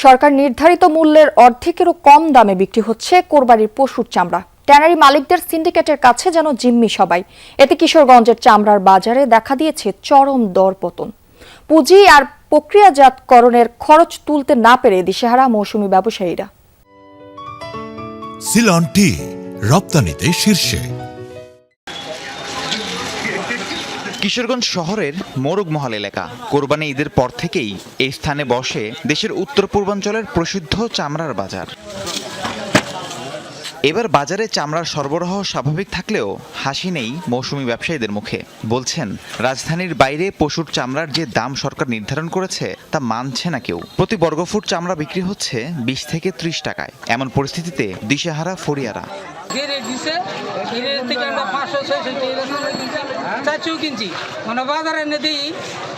সরকার নির্ধারিত মূল্যের অর্ধেকেরও কম দামে বিক্রি হচ্ছে কোরবানির পশুর চামড়া। ট্যানারি মালিকদের সিন্ডিকেটের কাছে যেন জিম্মি সবাই। এতে কিশোরগঞ্জের চামড়ার বাজারে দেখা দিয়েছে চরম দরপতন। পুঁজি আর প্রক্রিয়াজাতকরণের খরচ তুলতে না পেরে দিশেহারা মৌসুমী ব্যবসায়ীরা। সিলন টি রপ্তানিতে শীর্ষে। কিশোরগঞ্জ শহরের মোরগমহল এলাকা। কোরবানি ঈদের পর থেকেই এই স্থানে বসে দেশের উত্তর পূর্বাঞ্চলের প্রসিদ্ধ চামড়ার বাজার। এবার বাজারে চামড়ার সরবরাহ স্বাভাবিক থাকলেও হাসি নেই মৌসুমী ব্যবসায়ীদের মুখে। বলছেন, রাজধানীর বাইরে পশুর চামড়ার যে দাম সরকার নির্ধারণ করেছে তা মানছে না কেউ। প্রতি বর্গফুট চামড়া বিক্রি হচ্ছে 20 থেকে 30 টাকায়। এমন পরিস্থিতিতে দিশেহারা ফরিয়ারা। কিনছি মানে বাজারে এনে দিই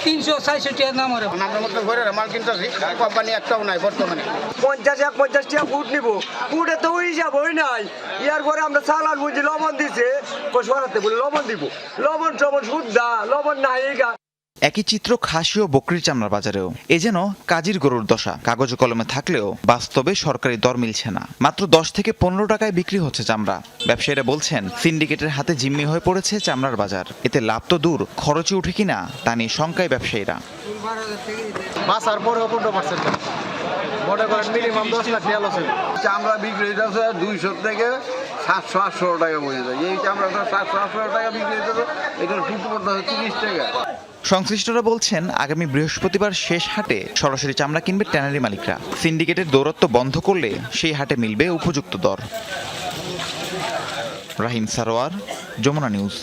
300-400 টাকা দাম। আমরা মতো ঘরে মাল কিনতেছি, কোম্পানি একটাও নাই বর্তমানে। 50 টাকা ফুট নিব, ফুটে তো হিসাব হই নাই। ইয়ার পরে আমরা চালান বুঝি লবণ দিছে, সরাতে বলে লবণ দিব, লবণ শুদ্ধা লবণ নাই। একই চিত্র খাসি ও বকরির চামড়ার বাজারেও। এ যেন কাজীর গরুর দশা। কাগজে কলমে থাকলেও বাস্তবে সরকারি দর মিলছে না। মাত্র 10 থেকে 15 টাকায় বিক্রি হচ্ছে চামড়া। ব্যবসায়ীরা বলছেন, সিন্ডিকেটের হাতে জিম্মি হয়ে পড়েছে চামড়ার বাজার। এতে লাভ তো দূর, খরচে উঠে কিনা তা নিয়ে শঙ্কায় ব্যবসায়ীরা। মাসার পরে 15% মনে করেন মিনিমাম 10 লাখ টাকা লস। চামড়া বিক্রি হচ্ছে 200 থেকে 700-800 টাকা পড়ে যায়। এই চামড়াটা 700-800 টাকা বিক্রি হচ্ছে, এটার ফুট পড়তে হচ্ছে 30 টাকা। সংশ্লিষ্টরা বলছেন, আগামী বৃহস্পতিবার শেষ হাটে সরাসরি চামড়া কিনবে ট্যানারি মালিকরা। সিন্ডিকেটের দৌরত্ব বন্ধ করলে সেই হাটে মিলবে উপযুক্ত দর। রাহিম সারোয়ার, যমুনা নিউজ।